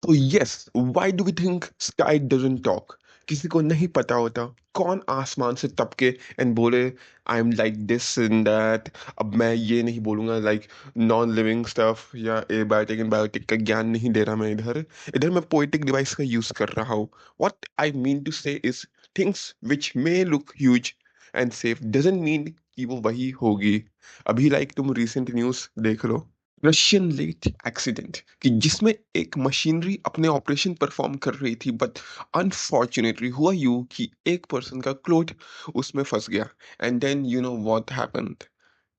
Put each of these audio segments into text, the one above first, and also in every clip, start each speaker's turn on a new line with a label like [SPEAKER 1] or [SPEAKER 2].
[SPEAKER 1] तो yes, why do we think sky doesn't talk? किसी को नहीं पता होता कौन आसमान से टपके एंड बोले I am like this in that. अब मैं ये नहीं बोलूंगा लाइक नॉन लिविंग स्टफ या ए बायोटिक एंड बायोटिक का ज्ञान नहीं दे रहा मैं इधर। इधर मैं पोएटिक डिवाइस का यूज कर रहा हूँ। व्हाट आई मीन टू से is things which may look huge and safe doesn't mean कि वो वही होगी। अभी लाइक तुम रिसेंट न्यूज देख लो, रशियन लेट एक्सीडेंट कि जिसमें एक मशीनरी अपने ऑपरेशन परफॉर्म कर रही थी, बट अनफॉर्चुनेटली हुआ यूं कि एक पर्सन का क्लोथ उसमें फंस गया। And then you know what happened,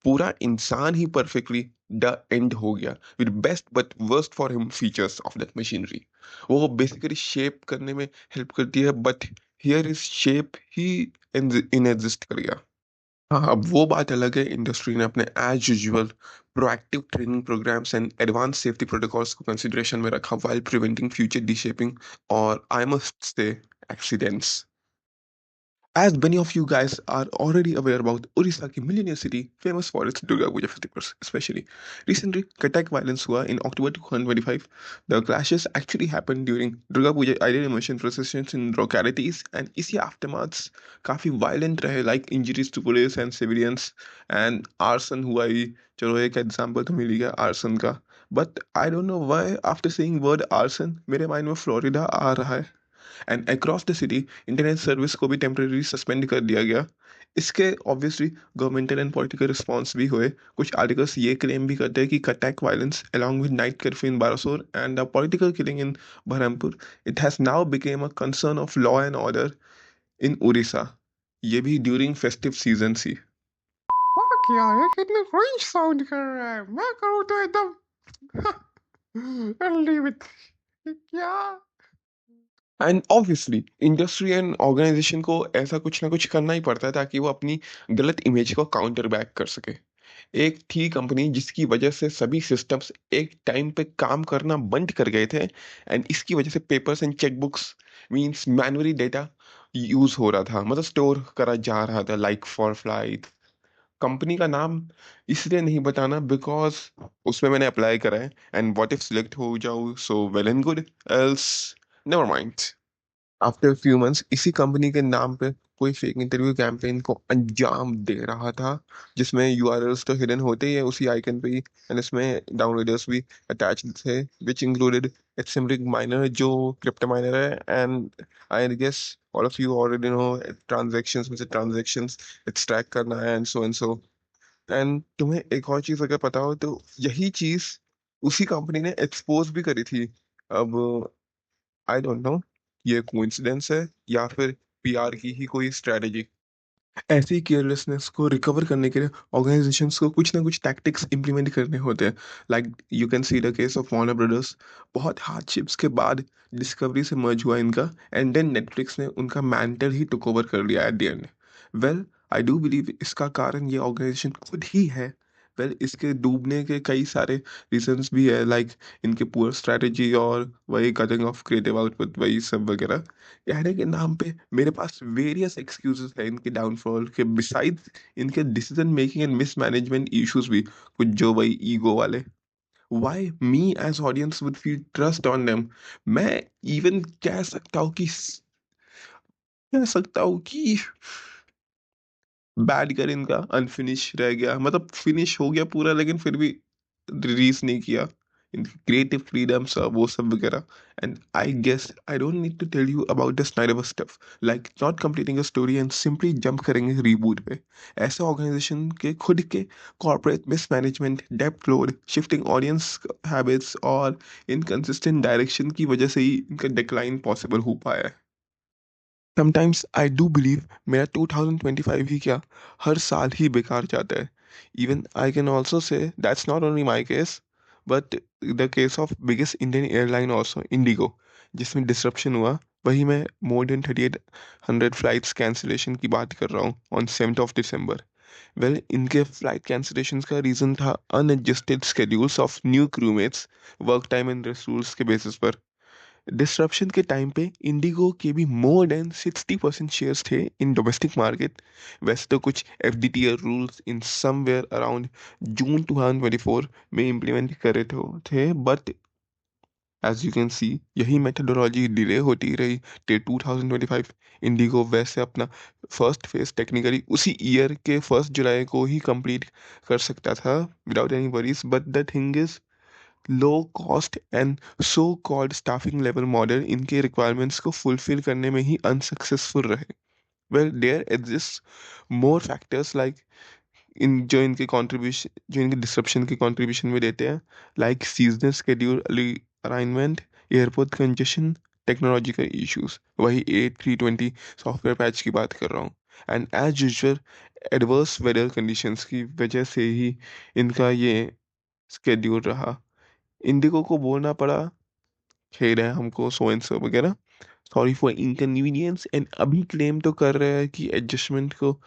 [SPEAKER 1] पूरा इंसान ही परफेक्टली द एंड हो गया with best but worst for him features of that machinery. वो बेसिकली शेप करने में हेल्प करती है, बट हियर इज शेप ही इन एग्जिस्ट कर गया। हाँ, अब वो बात अलग है, इंडस्ट्री ने अपने as usual proactive training programs and advance safety protocols को कंसिडरेशन में रखा while preventing future deshaping और I must say accidents. As many of you guys are already aware about Orissa की millionaire city, famous for its Durga Puja festivals, especially. Recently, Katak violence हुआ in October 2025. The clashes actually happened during Durga Puja ideal immersion processions in localities, and इसी aftermaths काफी violent रहे, like injuries to police and civilians, and arson हुआ ही। चलो एक example तो मिल ही गया arson का। But I don't know why after saying word arson मेरे mind में फ्लोरिडा आ रहा है। And across the city internet service को भी टेम्परेरी सस्पेंड कर दिया गया। इसके obviously governmental and political response भी हुए। कुछ आर्टिकल्स ये क्लेम भी करते हैं कि Cuttack violence along with night curfew in Balasore and the political killing in Berhampur, it has now became a concern of law and order in Orissa, ये भी ड्यूरिंग फेस्टिव सीजन ही।
[SPEAKER 2] वाह क्या है, कितने फ्रेंच साउंड कर रहा है, मैं करूँ तो एकदम लीव इट। क्या?
[SPEAKER 1] And obviously industry and organization को ऐसा कुछ ना कुछ करना ही पड़ता है ताकि वो अपनी गलत इमेज को काउंटर बैक कर सके। एक थी कंपनी जिसकी वजह से सभी सिस्टम्स एक टाइम पे काम करना बंद कर गए थे, एंड इसकी वजह से papers and chequebooks means manually data use हो रहा था, मतलब स्टोर करा जा रहा था लाइक फॉर फ्लाइट। कंपनी का नाम इसलिए नहीं बताना बिकॉज उसमें मैंने अप्लाई करा है, एंड व्हाट इफ सिलेक्ट हो जाऊँ so well and good, else never mind. After few months इसी कंपनी के नाम पे कोई फेक इंटरव्यू कैंपेन को अंजाम दे रहा था, जिसमें यूआरएल्स तो हिडन होते ही है उसी आइकन पे ही, एंड इसमें डाउनलोडर्स भी अटैच थे विच इंक्लूडेड एटसिमरिक माइनर जो क्रिप्टो माइनर है। And I guess all of you already know transactions में से ट्रांजैक्शंस एक्सट्रैक्ट करना है एंड सो। एंड तुम्हें एक और चीज अगर पता हो तो यही चीज उसी कंपनी ने एक्सपोज भी करी थी। अब आई डोंट नो ये कोइंसिडेंस है या फिर पीआर की ही कोई स्ट्रेटेजी। ऐसी केयरलेसनेस को रिकवर करने के लिए ऑर्गेनाइजेशंस को कुछ ना कुछ टैक्टिक्स इंप्लीमेंट करने होते हैं। Like you can see the case of Warner brothers. बहुत हार्डशिप्स के बाद डिस्कवरी से मर्ज हुआ इनका, एंड देन नेटफ्लिक्स ने उनका मैंटल ही टुक ओवर कर लिया at the end. Well, I do believe इसका कारण ये ऑर्गेनाइजेशन खुद ही है। वेल, इसके डूबने के कई सारे रीजंस भी है, लाइक इनके पुअर स्ट्रेटेजी और वही कटिंग ऑफ क्रिएटिव आउटपुट वही सब वगैरह। कहने के नाम पे मेरे पास वेरियस एक्सक्यूजेस हैं इनके डाउनफॉल के, बिसाइड्स इनके decision making and mismanagement issues भी कुछ जो वही ईगो वाले। Why me as audience would feel trust on them? मैं इवन कह सकता हूँ कि बैड कर इनका अनफिनिश रह गया, मतलब फिनिश हो गया पूरा लेकिन फिर भी रिलीज नहीं किया। इनकी क्रिएटिव फ्रीडम्स वो सब वगैरह। And I guess I don't need to tell you about the Snyder stuff, like not completing a story and simply jump करेंगे रीबूट पे। ऐसे ऑर्गेनाइजेशन के खुद के कॉर्पोरेट मिसमैनेजमेंट, डेप्थ लोड, शिफ्टिंग ऑडियंस हैबिट्स और इनकंसिस्टेंट डायरेक्शन की वजह से ही इनका डिक्लाइन पॉसिबल हो पाया है। समटाइम्स आई डू बिलीव मेरा 2025 ही क्या, हर साल ही बेकार जाता है। Even I can also say that's not only my case, but the case of biggest Indian airline also, Indigo, जिसमें डिसरप्शन हुआ। वही मैं मोर देन 3800 फ्लाइट्स कैंसिलेशन की बात कर रहा हूँ ऑन 7 दिसंबर। वेल, इनके फ्लाइट कैंसिलेशन का रीज़न था unadjusted schedules of new crewmates, work time and rest rules के बेसिस पर। डिसरप्शन के टाइम पे इंडिगो के भी मोर देन 60% शेयर्स थे इन डोमेस्टिक मार्केट। वैसे तो कुछ FDTR rules in somewhere around June 2024 में इम्प्लीमेंट करे थे, but as you can see यही मेथडोलॉजी डिले होती रही टिल 2025। इंडिगो वैसे अपना फर्स्ट फेज टेक्निकली उसी ईयर के 1 जुलाई को ही कंप्लीट कर सकता था without any worries, but the thing is low cost and so called staffing level model इनके रिक्वायरमेंट्स को फुलफिल करने में ही अनसक्सेसफुल रहे। Well there exist more factors like in जो इनके कंट्रीब्यूशन जो इनके डिसरप्शन के कंट्रीब्यूशन में देते हैं, like seasonal schedule alignment, airport congestion, technological issues, वही A320 सॉफ्टवेयर पैच की बात कर रहा हूँ। And as usual adverse weather conditions की वजह से ही इनका ये स्केड्यूल रहा। इंडिगो को बोलना पड़ा खेद है हमको सो एंड सो वगैरह, सॉरी फॉर इनकन्वीनियंस, एंड अभी क्लेम तो कर रहे हैं कि एडजस्टमेंट को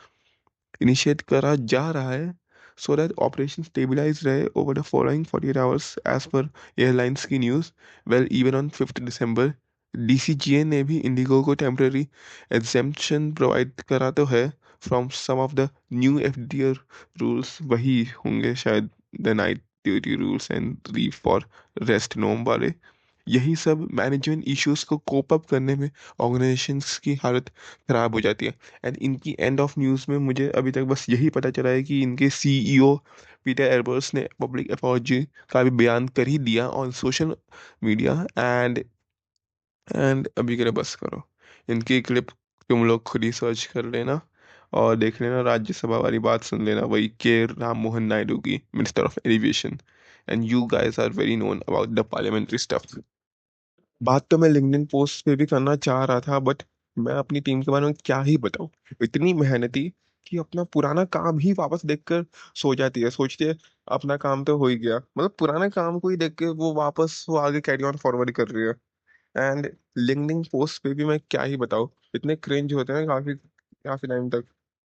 [SPEAKER 1] इनिशिएट करा जा रहा है सो दैट ऑपरेशन स्टेबलाइज रहे over the following 48 hours as पर एयरलाइंस की news. Well even on 5 December DCGA ने भी इंडिगो को टेम्पररी एग्जेम्पशन प्रोवाइड करा तो है from some of the new FDR rules, वही होंगे शायद the night duty rules and leave for rest नोम वाले। यही सब मैनेजमेंट इश्यूज को कोप अप करने में ऑर्गेनाइजेशंस की हालत खराब हो जाती है। एंड इनकी एंड ऑफ न्यूज़ में मुझे अभी तक बस यही पता चला है कि इनके CEO पीटर एल्बर्ट्स ने पब्लिक अपॉलजी का भी बयान कर ही दिया ऑन सोशल मीडिया। एंड अभी के लिए बस करो, इनकी क्लिप तुम लोग खुद ही सर्च कर लेना और देख लेना, राज्यसभा वाली बात सुन लेना, वही के राम मोहन नायडू की, minister of education. And you guys are very known about the parliamentary stuff. बात तो मैं लिंक्डइन पोस्ट पे भी करना चाह रहा था, बट मैं अपनी टीम के बारे में क्या ही बताऊं। इतनी मेहनती कि अपना पुराना काम ही वापस देखकर सो जाती है, सोचती है अपना काम तो हो ही गया, मतलब पुराना काम को ही देख के वो वापस वो आगे कैरी ऑन फॉरवर्ड कर रही है। एंड लिंक्डइन पोस्ट पे भी मैं क्या ही बताऊं, इतने क्रिंज होते हैं काफी काफी टाइम तक।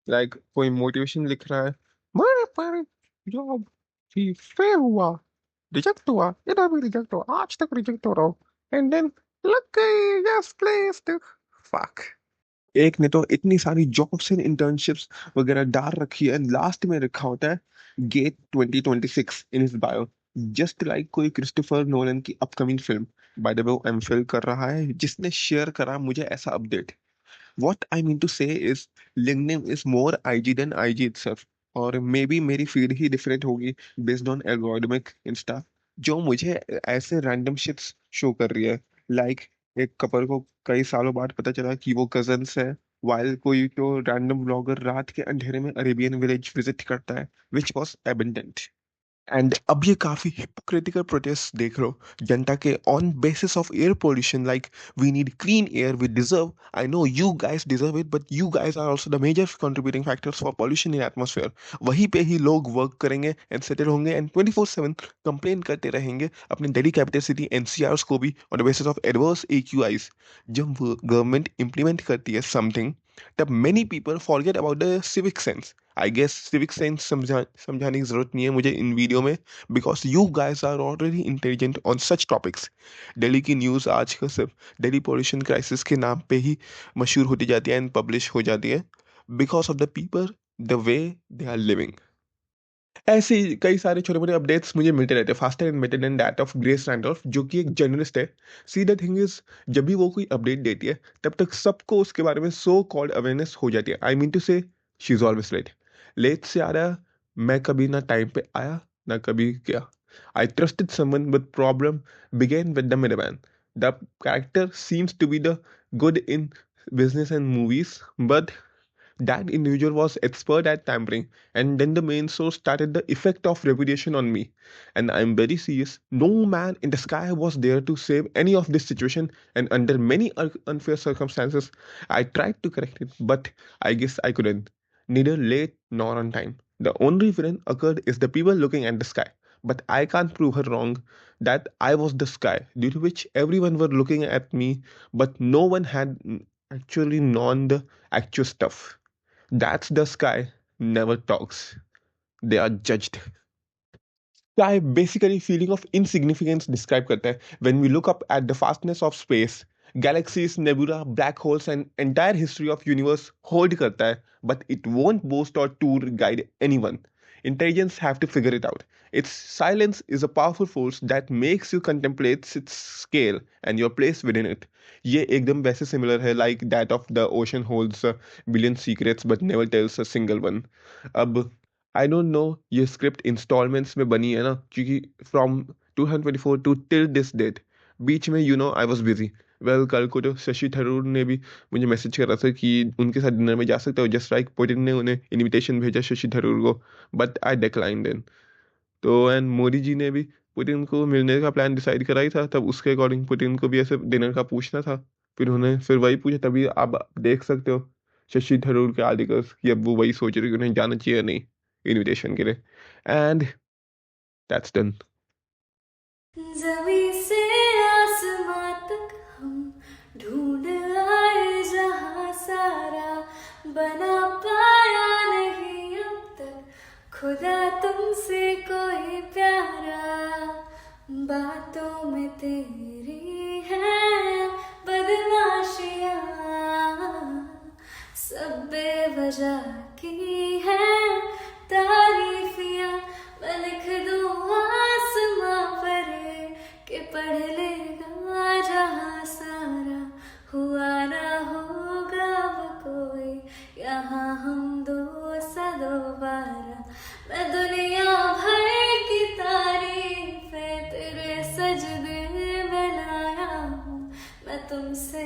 [SPEAKER 1] लाइक कोई मोटिवेशन लिख रहा है, मेरे पर जॉब ही फेल हुआ, रिजेक्ट हुआ, इधर भी रिजेक्ट हुआ, आज तक रिजेक्ट हो रहा हूँ, एंड देन लग गई, यस प्लेस्ड, फक। एक ने तो इतनी सारी जॉब्स एंड इंटर्नशिप्स वगैरह डाल रखी है, लास्ट में रखा होता है get 2026 in his bio, just like कोई क्रिस्टोफर नोलन की upcoming film. By the way वो एमफिल कर रहा है, जिसने शेयर करा मुझे ऐसा update. What I mean to say is LinkedIn is more IG than IG itself, और मे बी मेरी फीड ही डिफरेंट होगी बेस्ड ऑन एल्गोरिदमिक इंस्टा, जो मुझे ऐसे रैंडम शिट्स शो कर रही है। लाइक एक कपल को कई सालों बाद पता चला कि वो कजन्स है, वाइल कोई तो रैंडम ब्लॉगर रात के अंधेरे में अरेबियन विलेज विजिट करता है, विच वॉज एबंडेंट। एंड अब ये काफी हिपोक्रिटिकल प्रोटेस्ट देख लो जनता के on basis of air pollution, like we need clean air, we deserve, I know you guys deserve it, but you guys are also the major contributing factors for pollution in atmosphere. वहीं पे ही लोग work करेंगे and settle होंगे and 24/7 complain करते रहेंगे अपने Delhi capital city NCRs को भी on the basis of adverse AQIs। जब गवर्नमेंट इंप्लीमेंट करती है समथिंग, तब many people forget about the civic sense. I guess civic sense समझाने की जरूरत नहीं है मुझे इन वीडियो में, because you guys are already intelligent on such topics. Delhi की न्यूज़ आजकल सिर्फ दिल्ली पॉल्यूशन क्राइसिस के नाम पे ही मशहूर होती जाती है एंड पब्लिश हो जाती है, because of the people, the way they are living. ऐसे ही कई सारे छोटे मोटे अपडेट्स मुझे मिलते रहते हैं, faster and better than that of grace Randolph, जो कि एक जर्नलिस्ट है। सी द थिंग इज, जब भी वो कोई अपडेट देती है तब तक सबको उसके बारे में सो कॉल्ड अवेयरनेस हो जाती है। I mean to say she is always late, late से आ रहा। मैं कभी ना टाइम पे आया ना कभी क्या। I trusted someone but problem began with the middleman. The character seems to be the good in business and movies, but that individual was expert at tampering, and then the main source started the effect of repudiation on me. And I'm very serious. No man in the sky was there to save any of this situation, and under many unfair circumstances, I tried to correct it, but I guess I couldn't. Neither late nor on time. The only villain occurred is the people looking at the sky. But I can't prove her wrong that I was the sky, due to which everyone were looking at me, but no one had actually known the actual stuff. That's the sky never talks. They are judged. Sky basically feeling of insignificance describe करता है when we look up at the vastness of space, galaxies, nebula, black holes and entire history of universe hold करता है, but it won't boast or tour guide anyone. Intelligence have to figure it out. Its silence is a powerful force that makes you contemplate its scale and your place within it. ये एकदम वैसे similar है like that of the ocean holds a billion secrets but never tells a single one. अब I don't know ये script instalments में बनी है ना, क्योंकि from 2024 to till this date बीच में आई वाज बिजी। वेल कल को तो शशि थरूर ने भी मुझे मैसेज कर रहा था कि उनके साथ डिनर में जा सकते हो, जस्ट लाइक पुतिन ने उन्हें इनविटेशन भेजा शशि थरूर को, बट आई डिक्लाइंड देन। तो एंड मोदी जी ने भी पुतिन को मिलने का प्लान डिसाइड करा ही था, तब उसके अकॉर्डिंग पुतिन को भी ऐसे डिनर का पूछना था। फिर उन्होंने फिर वही पूछा, तभी आप देख सकते हो शशि थरूर के आर्टिकल्स कि अब वो वही सोच रहे कि उन्हें जाना चाहिए या नहीं इनविटेशन के लिए। And that's done.
[SPEAKER 3] जमी से आसमां तक हम ढूंढ आए जहां सारा बना पाया नहीं अब तक खुदा तुमसे कोई प्यारा। बातों में तेरी है बदमाशियां सब बेवजह की है तारीफियां। मैं लिख दूं आसमां पर के पढ़ लेगा जहां सारा हुआ ना होगा वो कोई यहाँ हम दो सा दोबारा। मैं दुनिया भर की तारीफें तेरे सजदे में लाया हूँ। मैं तुमसे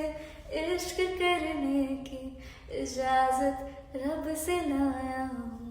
[SPEAKER 3] इश्क करने की इजाजत रब से लाया हूँ।